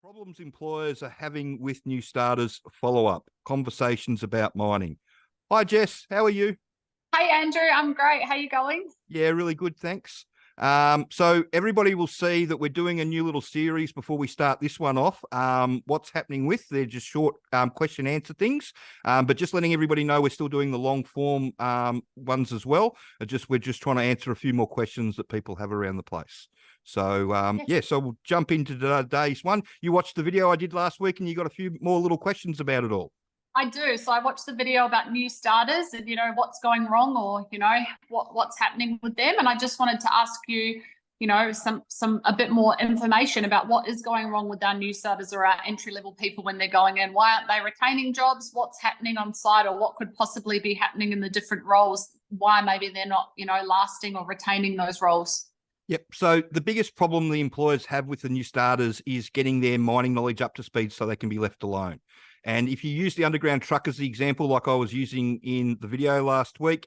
Problems employers are having with new starters, follow-up, conversations about mining. Hi, Jess. How are you? Hey Andrew, I'm great. How you going? Yeah, really good, thanks. So everybody will see that we're doing a new little series before we start this one off. What's happening with, they're just short question answer things, but just letting everybody know we're still doing the long form ones as well. We're just trying to answer a few more questions that people have around the place. So so we'll jump into today's one. You watched the video I did last week and you got a few more little questions about it all. I do. So I watched the video about new starters and what's going wrong, or what's happening with them. And I just wanted to ask you, some a bit more information about what is going wrong with our new starters or our entry-level people when they're going in. Why aren't they retaining jobs? What's happening on site, or what could possibly be happening in the different roles? Why maybe they're not, lasting or retaining those roles? Yep. So the biggest problem the employers have with the new starters is getting their mining knowledge up to speed so they can be left alone. And if you use the underground truck as the example, like I was using in the video last week,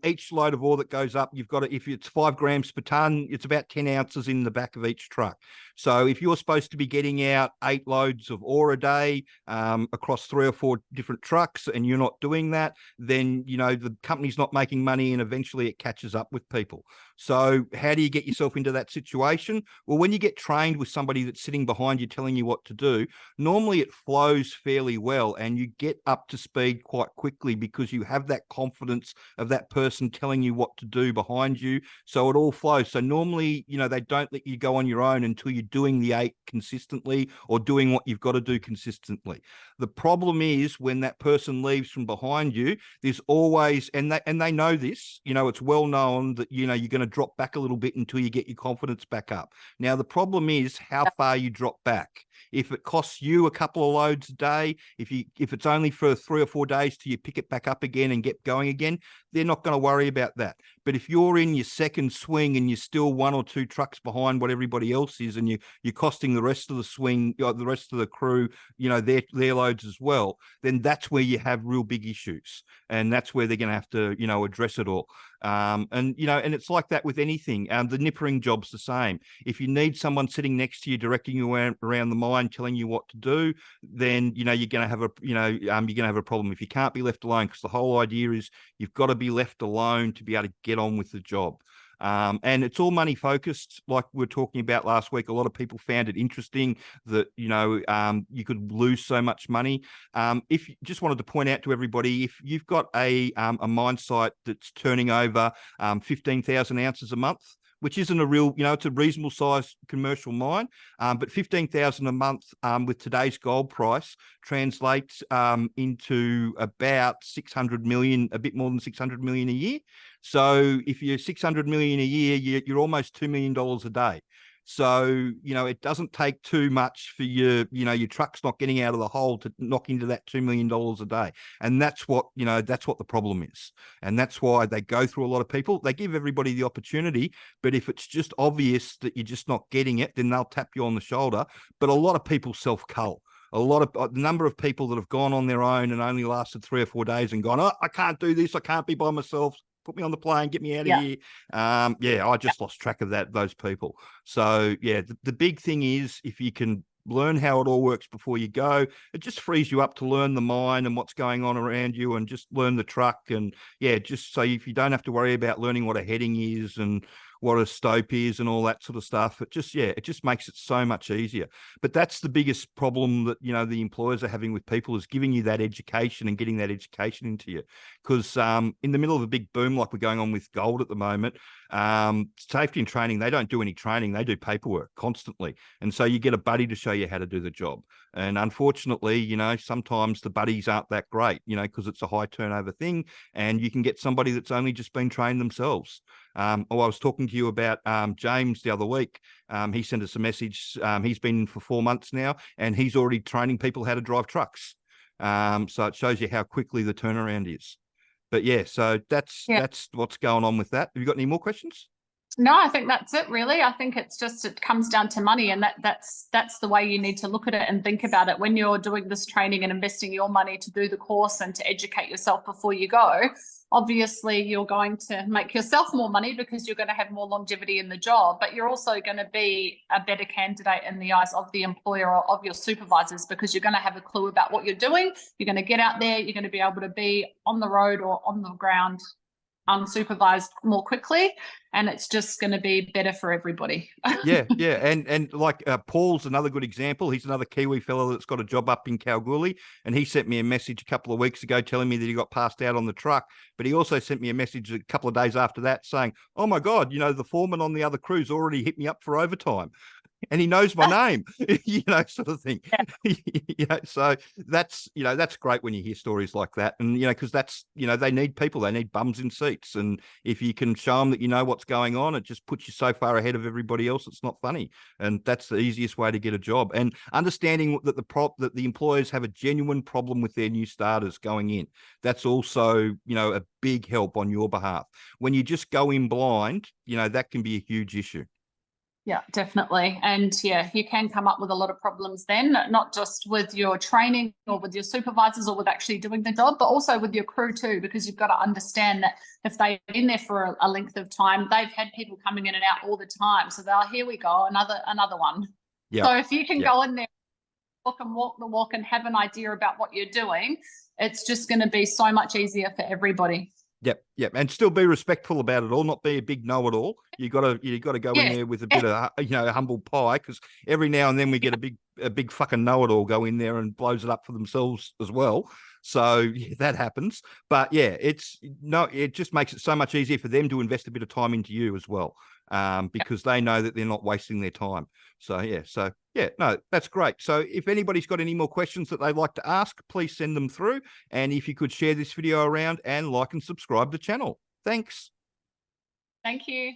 each load of ore that goes up, you've got to, if it's 5 grams per ton, it's about 10 ounces in the back of each truck. So if you're supposed to be getting out 8 loads of ore a day across 3 or 4 different trucks and you're not doing that, then, the company's not making money and eventually it catches up with people. So how do you get yourself into that situation? Well, when you get trained with somebody that's sitting behind you telling you what to do, normally it flows fairly well and you get up to speed quite quickly because you have that confidence of that person telling you what to do behind you. So it all flows. So normally, they don't let you go on your own until you're doing the 8 consistently or doing what you've got to do consistently. The problem is when that person leaves from behind you, there's always, and they know this, it's well known that, you're going to drop back a little bit until you get your confidence back up. Now, the problem is how far you drop back. If it costs you a couple of loads a day, if it's only for 3 or 4 days till you pick it back up again and get going again, they're not going to worry about that. But if you're in your second swing and you're still 1 or 2 trucks behind what everybody else is, and you're costing the rest of the swing, the rest of the crew, their loads as well, then that's where you have real big issues, and that's where they're going to have to, address it all. And it's like that with anything. The nippering job's the same. If you need someone sitting next to you, directing you around the mine, telling you what to do, then you're going to have you're going to have a problem if you can't be left alone. Because the whole idea is you've got to be left alone to be able to get on with the job. And it's all money focused, like we were talking about last week. A lot of people found it interesting that you could lose so much money. If you just wanted to point out to everybody, if you've got a mine site that's turning over 15,000 ounces a month, which isn't a real, it's a reasonable sized commercial mine, but 15,000 a month with today's gold price translates into about 600 million, a bit more than 600 million a year. So if you're 600 million a year, you're almost $2 million a day. So, it doesn't take too much for your truck's not getting out of the hole to knock into that $2 million a day. And that's what the problem is. And that's why they go through a lot of people. They give everybody the opportunity, but if it's just obvious that you're just not getting it, then they'll tap you on the shoulder. But a lot of people self-cull. The number of people that have gone on their own and only lasted 3 or 4 days and gone, oh, I can't do this. I can't be by myself. Put me on the plane, get me out of here. I just lost track of those people. So the big thing is if you can learn how it all works before you go, it just frees you up to learn the mine and what's going on around you and just learn the truck. And just so if you don't have to worry about learning what a heading is and what a stope is and all that sort of stuff, it just makes it so much easier. But that's the biggest problem that the employers are having with people, is giving you that education and getting that education into you. Because in the middle of a big boom like we're going on with gold at the moment, safety and training, they don't do any training, they do paperwork constantly. And so you get a buddy to show you how to do the job. And unfortunately, sometimes the buddies aren't that great, because it's a high turnover thing, and you can get somebody that's only just been trained themselves. I was talking to you about James the other week. He sent us a message. He's been for 4 months now, and he's already training people how to drive trucks. So it shows you how quickly the turnaround is. But so that's what's going on with that. Have you got any more questions? No, I think that's it really. I think it comes down to money, and that's the way you need to look at it and think about it when you're doing this training and investing your money to do the course and to educate yourself before you go. obviously you're going to make yourself more money because you're going to have more longevity in the job, but you're also going to be a better candidate in the eyes of the employer or of your supervisors, because you're going to have a clue about what you're doing. You're going to get out there, you're going to be able to be on the road or on the ground unsupervised more quickly, and it's just going to be better for everybody. Yeah, and like Paul's another good example. He's another Kiwi fellow that's got a job up in Kalgoorlie, and he sent me a message a couple of weeks ago telling me that he got passed out on the truck. But he also sent me a message a couple of days after that saying, "Oh my God, the foreman on the other crew's already hit me up for overtime." And he knows my name, sort of thing. Yeah. So that's great when you hear stories like that. And, because that's, they need people, they need bums in seats. And if you can show them that you know what's going on, it just puts you so far ahead of everybody else. It's not funny. And that's the easiest way to get a job. And understanding that that the employers have a genuine problem with their new starters going in. That's also, a big help on your behalf. When you just go in blind, that can be a huge issue. Yeah, definitely. And yeah, you can come up with a lot of problems then, not just with your training or with your supervisors or with actually doing the job, but also with your crew too, because you've got to understand that if they've been there for a length of time, they've had people coming in and out all the time. So they're, here we go, another one. Yeah. So if you can go in there, walk the walk and have an idea about what you're doing, it's just going to be so much easier for everybody. Yep, and still be respectful about it all, not be a big know-it-all. You got to go in there with a bit of humble pie, because every now and then we get a big fucking know-it-all go in there and blows it up for themselves as well. So that happens, but it just makes it so much easier for them to invest a bit of time into you as well, because they know that they're not wasting their time. So no, that's great. So if anybody's got any more questions that they'd like to ask, please send them through. And if you could share this video around and like and subscribe to the channel. Thanks. Thank you.